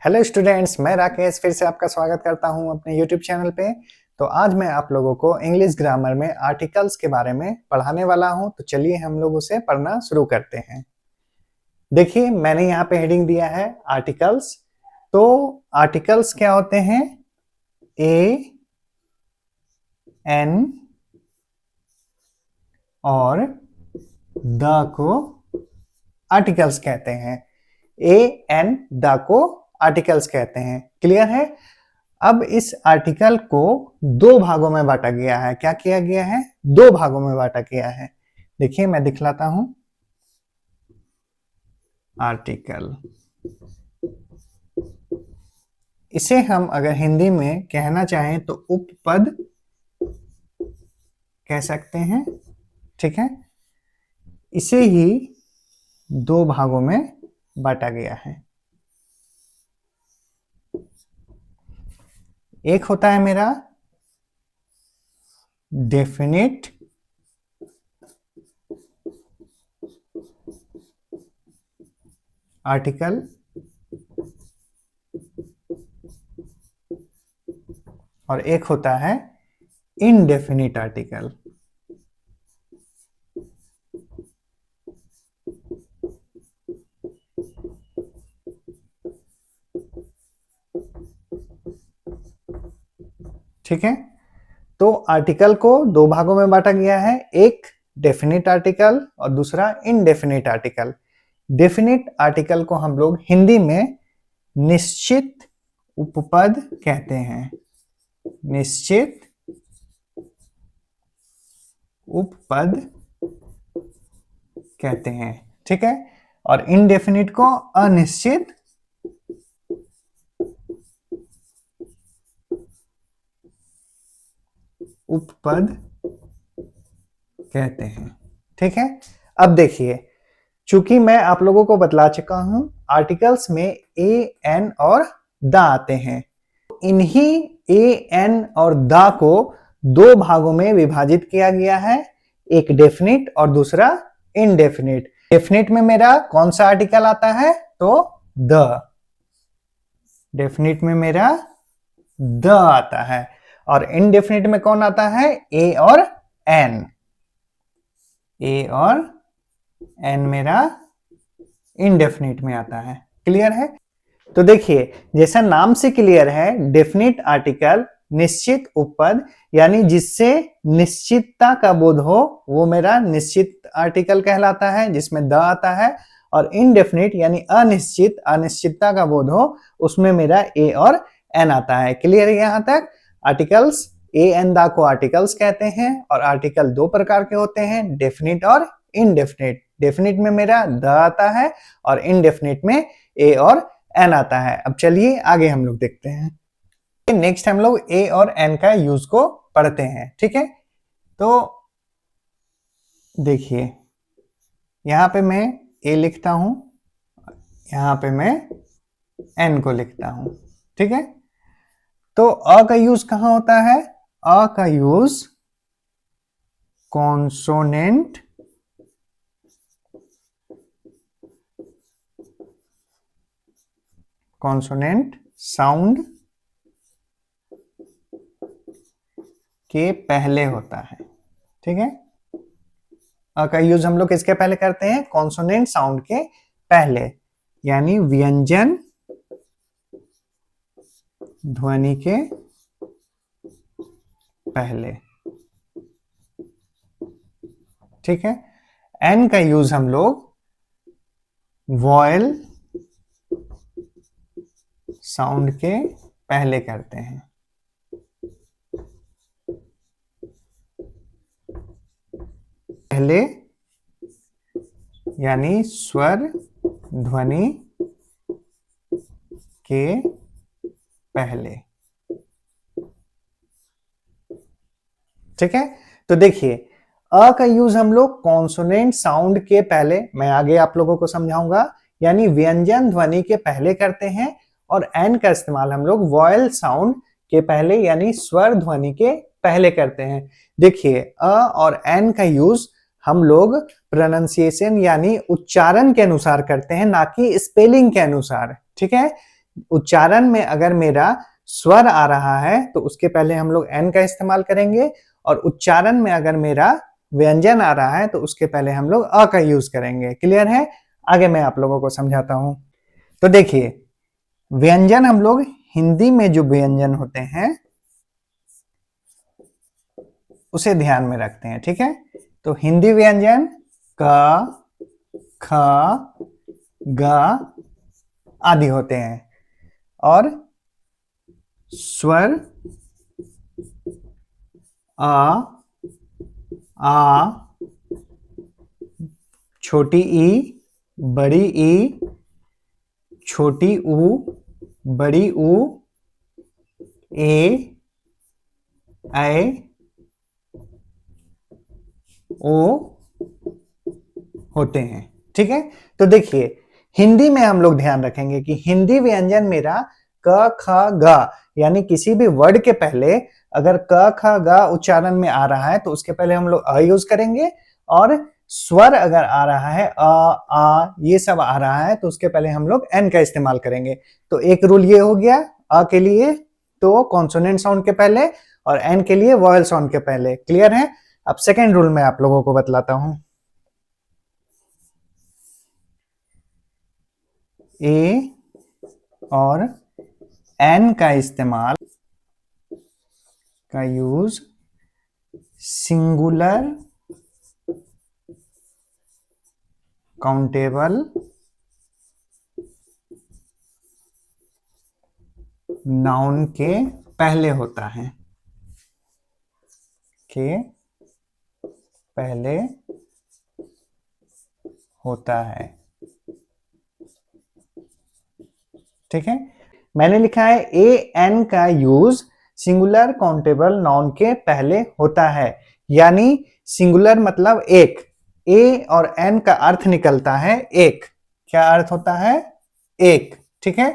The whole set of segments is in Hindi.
हेलो स्टूडेंट्स, मैं राकेश फिर से आपका स्वागत करता हूं अपने यूट्यूब चैनल पे। तो आज मैं आप लोगों को इंग्लिश ग्रामर में आर्टिकल्स के बारे में पढ़ाने वाला हूं। तो चलिए हम लोग उसे पढ़ना शुरू करते हैं। देखिए, मैंने यहाँ पे हेडिंग दिया है आर्टिकल्स। तो आर्टिकल्स क्या होते हैं? ए, एन और द को आर्टिकल्स कहते हैं। ए, एन, द को आर्टिकल्स कहते हैं। क्लियर है? अब इस आर्टिकल को दो भागों में बांटा गया है। क्या किया गया है? दो भागों में बांटा गया है। देखिए, मैं दिखलाता हूं। आर्टिकल, इसे हम अगर हिंदी में कहना चाहें तो उपपद कह सकते हैं। ठीक है, इसे ही दो भागों में बांटा गया है। एक होता है मेरा डेफिनिट आर्टिकल और एक होता है इनडेफिनिट आर्टिकल। ठीक है, तो आर्टिकल को दो भागों में बांटा गया है, एक डेफिनिट आर्टिकल और दूसरा इनडेफिनिट आर्टिकल। डेफिनिट आर्टिकल को हम लोग हिंदी में निश्चित उपपद कहते हैं। निश्चित उपपद कहते हैं। ठीक है, और इनडेफिनिट को अनिश्चित उपपद कहते हैं। ठीक है, अब देखिए, चूंकि मैं आप लोगों को बतला चुका हूं आर्टिकल्स में ए, एन और द आते हैं। इन्हीं ए, एन और द को दो भागों में विभाजित किया गया है, एक डेफिनिट और दूसरा इनडेफिनिट। डेफिनिट में मेरा कौन सा आर्टिकल आता है? तो द। डेफिनिट में मेरा द आता है और इनडेफिनिट में कौन आता है? ए और एन। ए और एन मेरा इनडेफिनिट में आता है। क्लियर है? तो देखिए, जैसा नाम से क्लियर है, डेफिनिट आर्टिकल निश्चित उपपद यानी जिससे निश्चितता का बोध हो, वो मेरा निश्चित आर्टिकल कहलाता है जिसमें द आता है। और इनडेफिनिट यानी अनिश्चित, अनिश्चितता का बोध हो, उसमें मेरा ए और एन आता है। क्लियर है यहां तक? आर्टिकल्स ए, एन, द को आर्टिकल्स कहते हैं और आर्टिकल दो प्रकार के होते हैं, डेफिनिट और इनडेफिनिट। डेफिनिट में मेरा द आता है और इनडेफिनिट में ए और एन आता है। अब चलिए आगे हम लोग देखते हैं। नेक्स्ट हम लोग ए और एन का यूज को पढ़ते हैं। ठीक है, तो देखिए, यहां पे मैं ए लिखता हूं, यहां पे मैं एन को लिखता हूं। ठीक है, तो अ का यूज कहां होता है? अ का यूज कॉन्सोनेंट साउंड के पहले होता है। ठीक है, अ का यूज हम लोग किसके पहले करते हैं? कॉन्सोनेंट साउंड के पहले, यानी व्यंजन ध्वनि के पहले। ठीक है, एन का यूज हम लोग वॉयल साउंड के पहले करते हैं। पहले यानी स्वर ध्वनि के पहले। ठीक है, तो देखिए, अ का यूज हम लोग कॉन्सोनेंट साउंड के पहले, मैं आगे आप लोगों को समझाऊंगा, यानी व्यंजन ध्वनि के पहले करते हैं। और एन का इस्तेमाल हम लोग वॉयल साउंड के पहले यानी स्वर ध्वनि के पहले करते हैं। देखिए, अ और एन का यूज हम लोग प्रोनाउंसिएशन यानी उच्चारण के अनुसार करते हैं, ना कि स्पेलिंग के अनुसार। ठीक है, उच्चारण में अगर मेरा स्वर आ रहा है तो उसके पहले हम लोग एन का इस्तेमाल करेंगे, और उच्चारण में अगर मेरा व्यंजन आ रहा है तो उसके पहले हम लोग अ का यूज करेंगे। क्लियर है? आगे मैं आप लोगों को समझाता हूं। तो देखिए, व्यंजन हम लोग हिंदी में जो व्यंजन होते हैं उसे ध्यान में रखते हैं, ठीक है? तो हिंदी व्यंजन क, ख, ग आदि होते हैं, और स्वर अ, आ, छोटी ई, बड़ी ई, छोटी ऊ, बड़ी ऊ, ए, ऐ, ओ होते हैं, ठीक है? तो देखिए, हिंदी में हम लोग ध्यान रखेंगे कि हिंदी व्यंजन मेरा क, ख, ग, यानी किसी भी वर्ड के पहले अगर क, ख, ग उच्चारण में आ रहा है तो उसके पहले हम लोग अ यूज करेंगे, और स्वर अगर आ रहा है अ, आ, ये सब आ रहा है तो उसके पहले हम लोग एन का इस्तेमाल करेंगे। तो एक रूल ये हो गया अ के लिए तो कॉन्सोनेंट साउंड के पहले, और एन के लिए वॉयल साउंड के पहले। क्लियर है? अब सेकेंड रूल मैं आप लोगों को बतलाता हूं। ए और एन का इस्तेमाल का यूज सिंगुलर काउंटेबल नाउन के पहले होता है, के पहले होता है, ठीक है? मैंने लिखा है ए एन का यूज सिंगुलर काउंटेबल नाउन के पहले होता है, यानी सिंगुलर मतलब एक, ए और एन का अर्थ निकलता है एक। क्या अर्थ होता है? एक, ठीक है?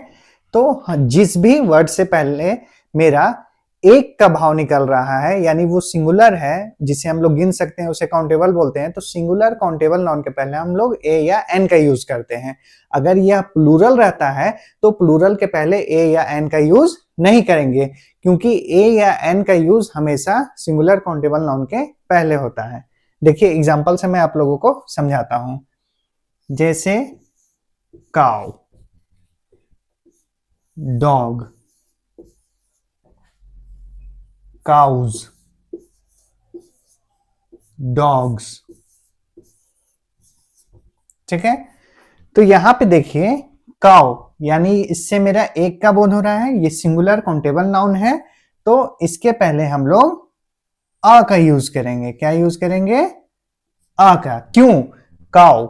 तो जिस भी वर्ड से पहले मेरा एक का भाव निकल रहा है यानी वो सिंगुलर है, जिसे हम लोग गिन सकते हैं, उसे काउंटेबल बोलते हैं, तो सिंगुलर काउंटेबल नाउन के पहले हम लोग ए या एन का यूज करते हैं। अगर यह प्लूरल रहता है तो प्लूरल के पहले ए या एन का यूज नहीं करेंगे, क्योंकि ए या एन का यूज हमेशा सिंगुलर काउंटेबल नाउन के पहले होता है। देखिए एग्जांपल से मैं आप लोगों को समझाता हूं। जैसे काउ, डॉग, काउज, डॉग्स, ठीक है? तो यहां पे देखिए काउ, यानी इससे मेरा एक का बोध हो रहा है, ये सिंगुलर काउंटेबल नाउन है, तो इसके पहले हम लोग आ का यूज करेंगे। क्या यूज करेंगे? आ का। क्यों? काउ,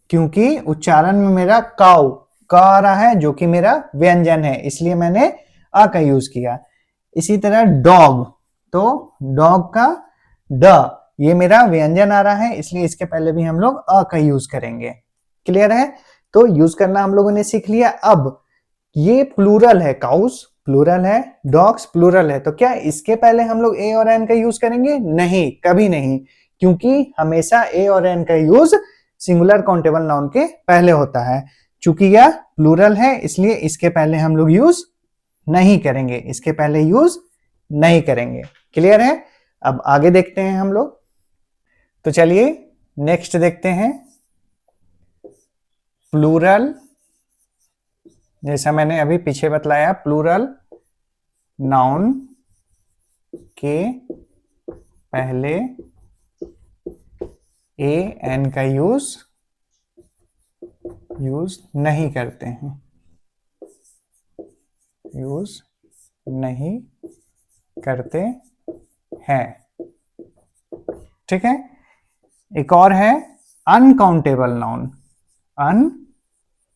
क्योंकि उच्चारण में मेरा काउ का आ रहा है जो कि मेरा व्यंजन है, इसलिए मैंने आ का यूज किया। इसी तरह डॉग, तो डॉग का ड, ये मेरा व्यंजन आ रहा है, इसलिए इसके पहले भी हम लोग अ का यूज करेंगे। क्लियर है? तो यूज करना हम लोगों ने सीख लिया। अब ये प्लूरल है, काउस प्लूरल है, डॉग्स प्लूरल है, तो क्या इसके पहले हम लोग ए और एन का यूज करेंगे? नहीं, कभी नहीं, क्योंकि हमेशा ए और एन का यूज सिंगुलर काउंटेबल नाउन के पहले होता है। चूंकि यह प्लूरल है इसलिए इसके पहले हम लोग यूज नहीं करेंगे, इसके पहले यूज नहीं करेंगे। क्लियर है? अब आगे देखते हैं हम लोग। तो चलिए नेक्स्ट देखते हैं। प्लूरल, जैसा मैंने अभी पीछे बतलाया, प्लूरल नाउन के पहले ए एन का यूज नहीं करते हैं, यूज नहीं करते हैं, ठीक है? एक और है अनकाउंटेबल नाउन। अनकाउंटेबल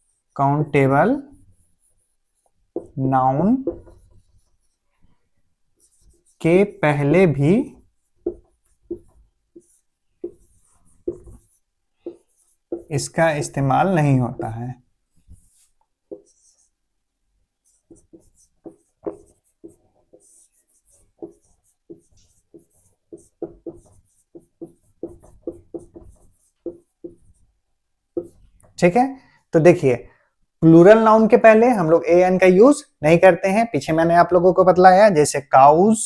नाउन के पहले भी इसका इस्तेमाल नहीं होता है। ठीक है? तो देखिए प्लूरल नाउन के पहले हम लोग ए एन का यूज नहीं करते हैं, पीछे मैंने आप लोगों को बतलाया, जैसे काउज,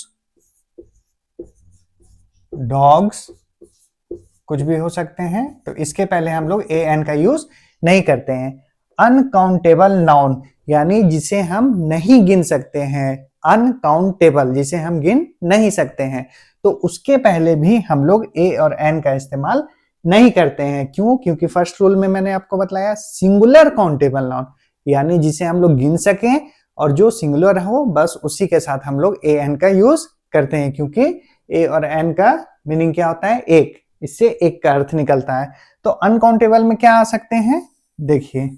डॉग्स, कुछ भी हो सकते हैं, तो इसके पहले हम लोग ए एन का यूज नहीं करते हैं। अनकाउंटेबल नाउन यानी जिसे हम नहीं गिन सकते हैं, अनकाउंटेबल जिसे हम गिन नहीं सकते हैं, तो उसके पहले भी हम लोग ए और एन का इस्तेमाल नहीं करते हैं। क्यों? क्योंकि फर्स्ट रूल में मैंने आपको बताया सिंगुलर काउंटेबल नाउन यानी जिसे हम लोग गिन सकें और जो सिंगुलर हो बस उसी के साथ हम लोग ए एन का यूज करते हैं, क्योंकि ए और एन का मीनिंग क्या होता है? एक, इससे एक का अर्थ निकलता है। तो अनकाउंटेबल में क्या आ सकते हैं? देखिए,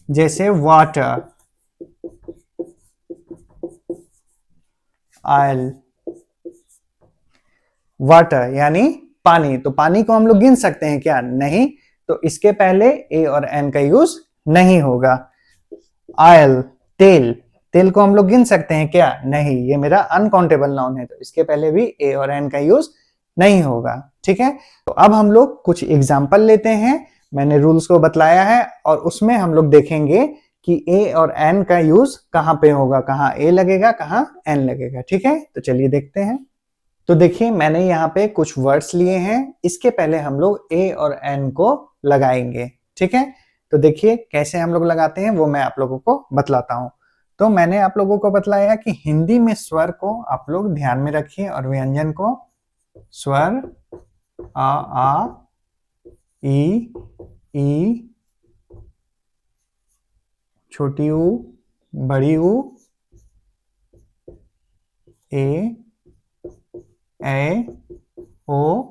जैसे वाटर, आयल, वाटर यानी पानी, तो पानी को हम लोग गिन सकते हैं क्या? नहीं, तो इसके पहले ए और एन का यूज नहीं होगा। आयल, तेल, तेल को हम लोग गिन सकते हैं क्या? नहीं, ये मेरा अनकाउंटेबल नाउन है, तो इसके पहले भी ए और एन का यूज नहीं होगा। ठीक है, तो अब हम लोग कुछ एग्जाम्पल लेते हैं, मैंने रूल्स को बतलाया है और उसमें हम लोग देखेंगे कि ए और एन का यूज कहां पे होगा, कहां ए लगेगा, कहां एन लगेगा। ठीक है, तो चलिए देखते हैं। तो देखिए, मैंने यहाँ पे कुछ वर्ड्स लिए हैं, इसके पहले हम लोग ए और एन को लगाएंगे। ठीक है, तो देखिए कैसे हम लोग लगाते हैं वो मैं आप लोगों को बतलाता हूं। तो मैंने आप लोगों को बतलाया कि हिंदी में स्वर को आप लोग ध्यान में रखिए और व्यंजन को स्वर आ ई छोटी ऊ, बड़ी ऊ, ए ओ,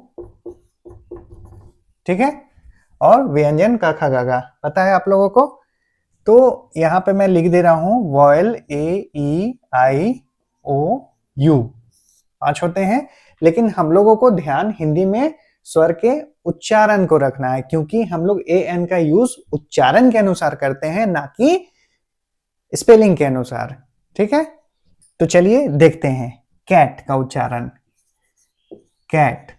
ठीक है, और व्यंजन क ख ग घ, पता है आप लोगों को। तो यहां पे मैं लिख दे रहा हूं vial A E I O you, 5 होते हैं, लेकिन हम लोगों को ध्यान हिंदी में स्वर के उच्चारण को रखना है, क्योंकि हम लोग ए एन का यूज उच्चारण के अनुसार करते हैं, ना कि स्पेलिंग के अनुसार। ठीक है, तो चलिए देखते हैं कैट का उच्चारण। कैट,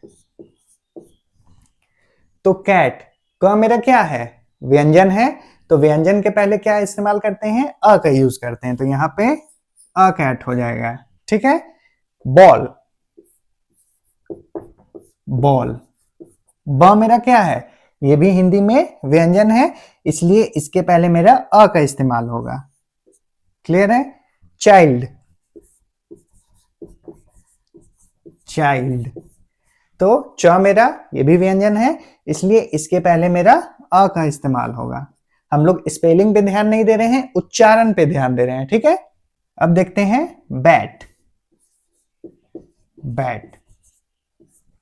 तो कैट का मेरा क्या है? व्यंजन है, तो व्यंजन के पहले क्या इस्तेमाल करते हैं? अ का यूज करते हैं, तो यहां पे अ कैट हो जाएगा। ठीक है, बॉल, बॉल, ब मेरा क्या है? ये भी हिंदी में व्यंजन है, इसलिए इसके पहले मेरा अ का इस्तेमाल होगा। क्लियर है? चाइल्ड, चाइल्ड, तो च मेरा ये भी व्यंजन है, इसलिए इसके पहले मेरा अ का इस्तेमाल होगा। हम लोग स्पेलिंग पे ध्यान नहीं दे रहे हैं, उच्चारण पे ध्यान दे रहे हैं। ठीक है, अब देखते हैं बैट, बैट,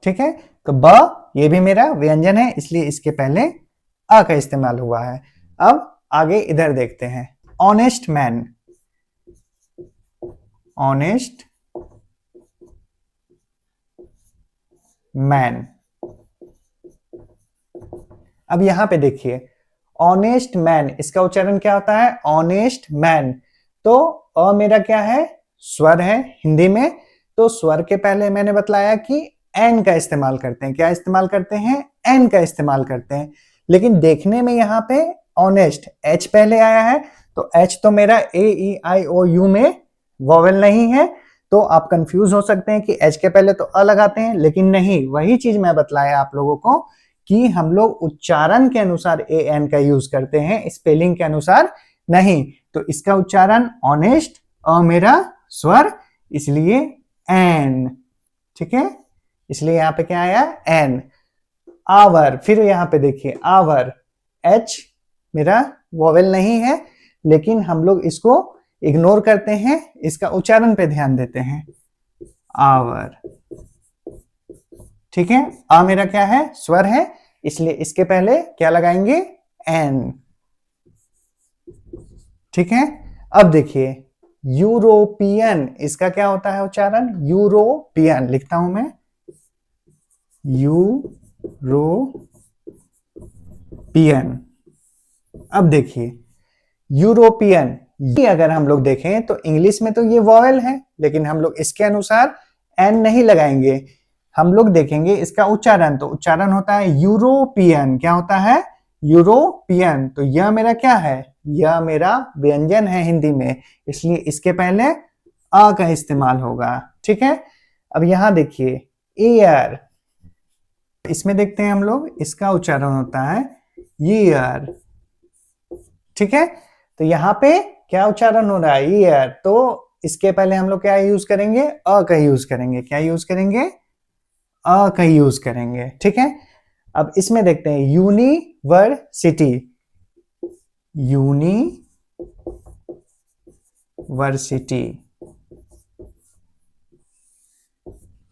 ठीक है, तो ब ये भी मेरा व्यंजन है, इसलिए इसके पहले अ का इस्तेमाल हुआ है। अब आगे इधर देखते हैं, ऑनेस्ट मैन, ऑनेस्ट मैन। अब यहां पे देखिए, ऑनेस्ट मैन, इसका उच्चारण क्या होता है? ऑनेस्ट मैन, तो अ मेरा क्या है? स्वर है हिंदी में, तो स्वर के पहले मैंने बतलाया कि एन का इस्तेमाल करते हैं। क्या इस्तेमाल करते हैं? एन का इस्तेमाल करते हैं, लेकिन देखने में यहाँ पे ऑनेस्ट एच पहले आया है, तो एच तो मेरा ए ई आई ओ यू में वोवेल नहीं है, तो आप कंफ्यूज हो सकते हैं कि एच के पहले तो अ लगाते हैं, लेकिन नहीं, वही चीज मैं बतलाया आप लोगों को कि हम लोग उच्चारण के अनुसार ए एन का यूज करते हैं, स्पेलिंग के अनुसार नहीं। तो इसका उच्चारण ऑनेस्ट, अ मेरा स्वर, इसलिए एन। ठीक है, इसलिए यहां पे क्या आया? एन। आवर, फिर यहां पे देखिए आवर, एच मेरा वोवेल नहीं है, लेकिन हम लोग इसको इग्नोर करते हैं, इसका उच्चारण पे ध्यान देते हैं, आवर। ठीक है, आ मेरा क्या है? स्वर है, इसलिए इसके पहले क्या लगाएंगे? एन। ठीक है, अब देखिए यूरोपियन, इसका क्या होता है उच्चारण? यूरोपियन, लिखता हूं मैं यूरोपियन। अब देखिए यूरोपियन, ये अगर हम लोग देखें तो इंग्लिश में तो ये वॉवेल है, लेकिन हम लोग इसके अनुसार एन नहीं लगाएंगे, हम लोग देखेंगे इसका उच्चारण, तो उच्चारण होता है यूरोपियन। क्या होता है? यूरोपियन, तो यह मेरा क्या है? यह मेरा व्यंजन है हिंदी में, इसलिए इसके पहले अ का इस्तेमाल होगा। ठीक है, अब यहां देखिए एयर, इसमें देखते हैं हम लोग, इसका उच्चारण होता है ईयर। ठीक है, तो यहाँ पे क्या उच्चारण हो रहा है, ईयर, तो इसके पहले हम लोग क्या यूज करेंगे, अ का यूज करेंगे। क्या यूज करेंगे, अ का यूज करेंगे। ठीक है, अब इसमें देखते हैं यूनिवर्सिटी, यूनिवर्सिटी।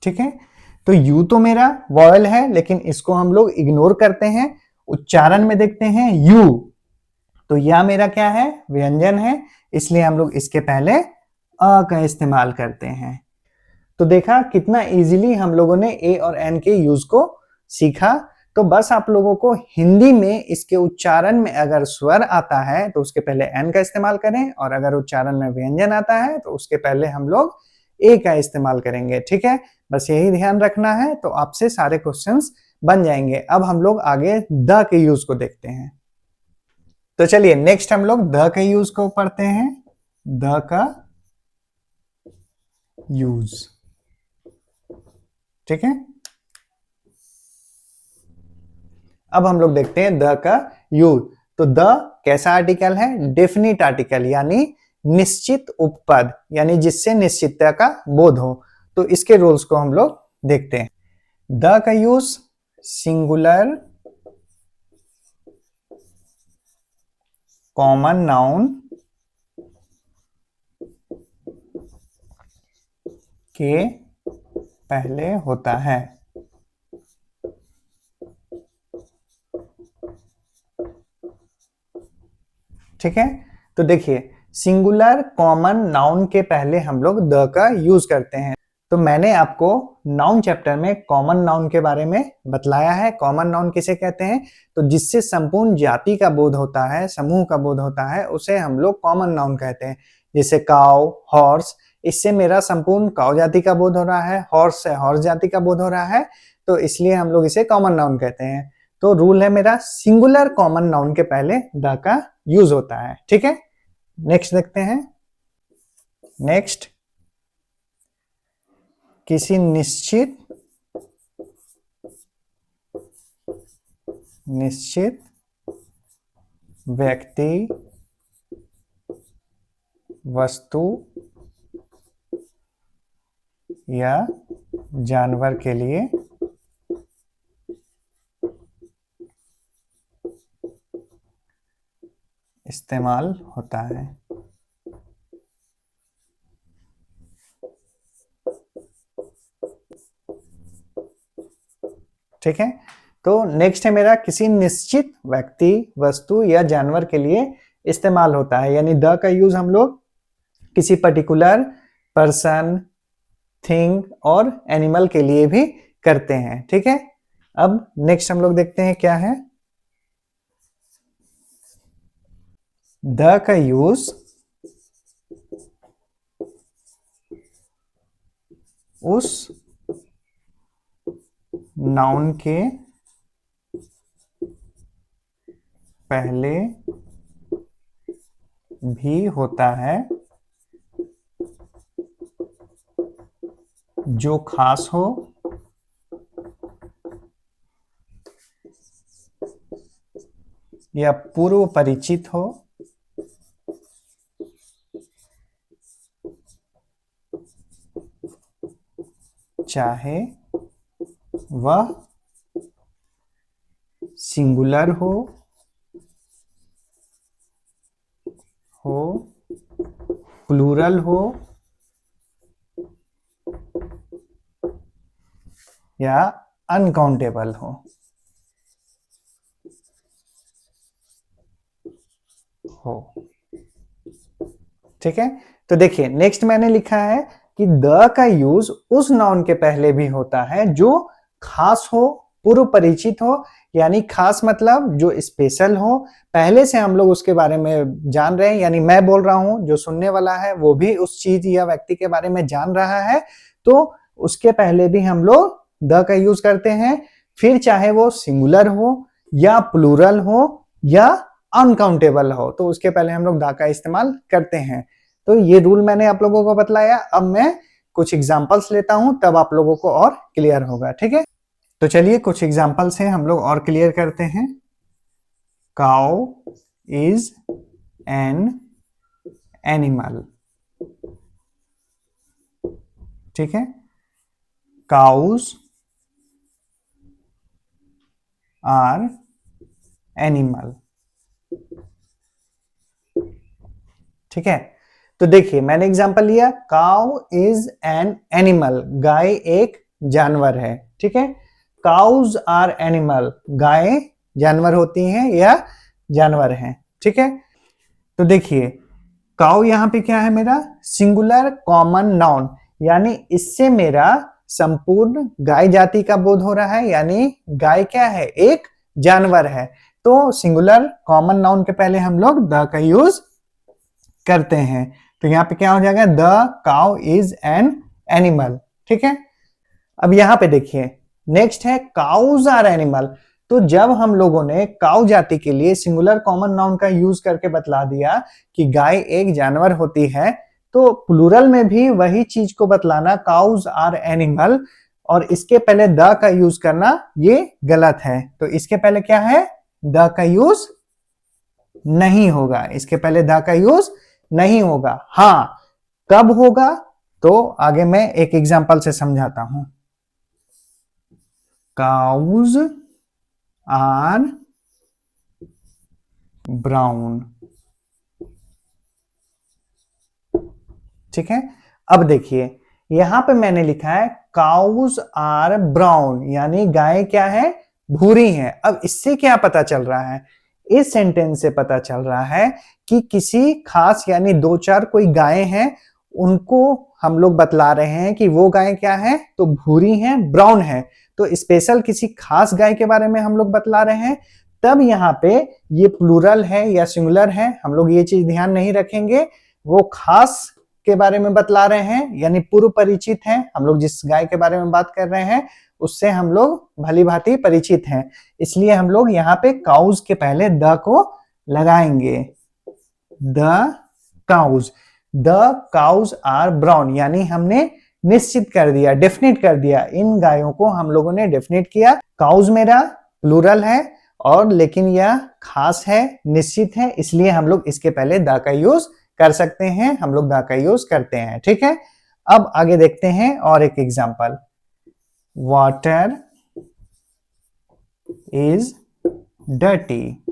ठीक है, तो यू तो मेरा वॉयल है, लेकिन इसको हम लोग इग्नोर करते हैं। उच्चारण में देखते हैं यू, तो यह मेरा क्या है, व्यंजन है, इसलिए हम लोग इसके पहले अ का इस्तेमाल करते हैं। तो देखा कितना इजीली हम लोगों ने ए और एन के यूज को सीखा। तो बस आप लोगों को हिंदी में इसके उच्चारण में अगर स्वर आता है तो उसके पहले एन का इस्तेमाल करें, और अगर उच्चारण में व्यंजन आता है तो उसके पहले हम लोग ए का इस्तेमाल करेंगे। ठीक है, बस यही ध्यान रखना है, तो आपसे सारे क्वेश्चंस बन जाएंगे। अब हम लोग आगे द के यूज को देखते हैं। तो चलिए नेक्स्ट हम लोग द के यूज को पढ़ते हैं। द का यूज, ठीक है, अब हम लोग देखते हैं द का यूज। तो द कैसा आर्टिकल है, डेफिनिट आर्टिकल, यानी निश्चित उपपद, यानी जिससे निश्चितता का बोध हो। तो इसके रूल्स को हम लोग देखते हैं। द का यूज सिंगुलर कॉमन नाउन के पहले होता है। ठीक है, तो देखिए सिंगुलर कॉमन नाउन के पहले हम लोग द का यूज करते हैं। तो मैंने आपको नाउन चैप्टर में कॉमन नाउन के बारे में बतलाया है। कॉमन नाउन किसे कहते हैं, तो जिससे संपूर्ण जाति का बोध होता है, समूह का बोध होता है, उसे हम लोग कॉमन नाउन कहते हैं। जैसे काउ, हॉर्स, इससे मेरा संपूर्ण काउ जाति का बोध हो रहा है, हॉर्स से हॉर्स जाति का बोध हो रहा है, तो इसलिए हम लोग इसे कॉमन नाउन कहते हैं। तो रूल है मेरा, सिंगुलर कॉमन नाउन के पहले द का यूज होता है। ठीक है, नेक्स्ट देखते हैं। नेक्स्ट, किसी निश्चित व्यक्ति, वस्तु या जानवर के लिए इस्तेमाल होता है। ठीक है, तो नेक्स्ट है मेरा किसी निश्चित व्यक्ति, वस्तु या जानवर के लिए इस्तेमाल होता है, यानी द का यूज हम लोग किसी पर्टिकुलर पर्सन, थिंग और एनिमल के लिए भी करते हैं। ठीक है, अब नेक्स्ट हम लोग देखते हैं क्या है। द का यूज उस नाउन के पहले भी होता है जो खास हो या पूर्व परिचित हो, चाहे वह सिंगुलर हो प्लूरल हो या अनकाउंटेबल हो। ठीक है, तो देखिए नेक्स्ट मैंने लिखा है कि द का यूज उस नाउन के पहले भी होता है जो खास हो, पूर्व परिचित हो, यानी खास मतलब जो स्पेशल हो, पहले से हम लोग उसके बारे में जान रहे हैं, यानी मैं बोल रहा हूं, जो सुनने वाला है वो भी उस चीज या व्यक्ति के बारे में जान रहा है, तो उसके पहले भी हम लोग द का यूज करते हैं। फिर चाहे वो सिंगुलर हो या प्लूरल हो या अनकाउंटेबल हो तो उसके पहले हम लोग द का इस्तेमाल करते हैं। तो ये रूल मैंने आप लोगों को बतलाया। अब मैं कुछ एग्जांपल्स लेता हूं, तब आप लोगों को और क्लियर होगा, ठीक है। तो चलिए कुछ एग्जांपल्स हैं, हम लोग और क्लियर करते हैं। काउ इज एन एनिमल, ठीक है। काउज आर एनिमल, ठीक है। तो देखिए मैंने एग्जांपल लिया, काउ इज एन एनिमल, गाय एक जानवर है, ठीक है। काउज आर एनिमल, गायें जानवर होती हैं या जानवर हैं, ठीक है। तो देखिए काउ यहां पे क्या है, मेरा सिंगुलर कॉमन नाउन, यानी इससे मेरा संपूर्ण गाय जाति का बोध हो रहा है, यानी गाय क्या है, एक जानवर है। तो सिंगुलर कॉमन नाउन के पहले हम लोग द का यूज करते हैं। तो यहां पे क्या हो जाएगा, the cow is an animal, ठीक है। अब यहां पे देखिए नेक्स्ट है काउज आर एनिमल। तो जब हम लोगों ने काउ जाति के लिए सिंगुलर कॉमन नाउन का यूज करके बतला दिया कि गाय एक जानवर होती है, तो प्लूरल में भी वही चीज को बतलाना, काउज आर एनिमल, और इसके पहले द का यूज करना ये गलत है। तो इसके पहले क्या है, द का यूज नहीं होगा, इसके पहले द का यूज नहीं होगा। हाँ कब होगा, तो आगे मैं एक एग्जांपल से समझाता हूं। काउज आर ब्राउन, ठीक है। अब देखिए यहां पे मैंने लिखा है काउज आर ब्राउन, यानी गाय क्या है, भूरी है। अब इससे क्या पता चल रहा है, इस सेंटेंस से पता चल रहा है कि किसी खास, यानी दो चार कोई गायें हैं, उनको हम लोग बतला रहे हैं कि वो गाय क्या है, तो भूरी है, ब्राउन है। तो स्पेशल किसी खास गाय के बारे में हम लोग बतला रहे हैं। तब यहाँ पे ये प्लूरल है या सिंगुलर है, हम लोग ये चीज ध्यान नहीं रखेंगे। वो खास के बारे में बतला रहे हैं, यानी पूर्व परिचित हैं, हम लोग जिस गाय के बारे में बात कर रहे हैं उससे हम लोग भली भांति परिचित हैं, इसलिए हम लोग यहाँ पे काउज के पहले द को लगाएंगे। The cows, the cows are brown, यानी हमने निश्चित कर दिया, डेफिनेट कर दिया, इन गायों को हम लोगों ने डेफिनेट किया। काउज मेरा प्लूरल है और लेकिन यह खास है, निश्चित है, इसलिए हम लोग इसके पहले द का यूज कर सकते हैं, हम लोग द का यूज करते हैं, ठीक है। अब आगे देखते हैं और एक एग्जांपल। वाटर इज डर्टी,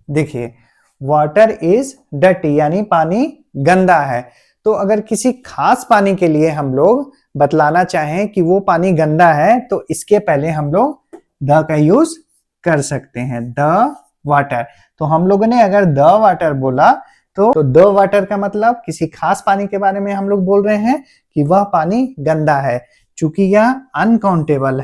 देखिए वाटर इज डर्टी यानी पानी गंदा है। तो अगर किसी खास पानी के लिए हम लोग बतलाना चाहें कि वो पानी गंदा है, तो इसके पहले हम लोग द का यूज कर सकते हैं, द वाटर। तो हम लोगों ने अगर द वाटर बोला तो द वाटर का मतलब किसी खास पानी के बारे में हम लोग बोल रहे हैं कि वह पानी गंदा है। चूंकि यह अनकाउंटेबल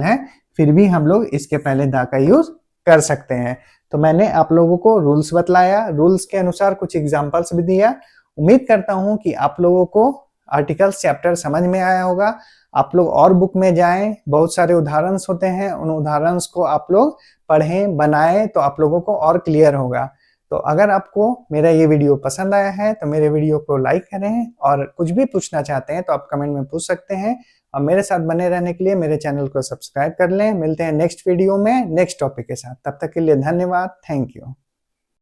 है, फिर भी हम लोग इसके पहले द का यूज कर सकते हैं। तो मैंने आप लोगों को रूल्स बतलाया, रूल्स के अनुसार कुछ एग्जांपल्स भी दिया। उम्मीद करता हूं कि आप लोगों को आर्टिकल्स चैप्टर समझ में आया होगा। आप लोग और बुक में जाएं, बहुत सारे उदाहरण होते हैं, उन उदाहरण को आप लोग पढ़ें, बनाएं, तो आप लोगों को और क्लियर होगा। तो अगर आपको मेरा ये वीडियो पसंद आया है तो मेरे वीडियो को लाइक करें, और कुछ भी पूछना चाहते हैं तो आप कमेंट में पूछ सकते हैं। और मेरे साथ बने रहने के लिए मेरे चैनल को सब्सक्राइब कर लें। मिलते हैं नेक्स्ट वीडियो में नेक्स्ट टॉपिक के साथ, तब तक के लिए धन्यवाद, थैंक यू।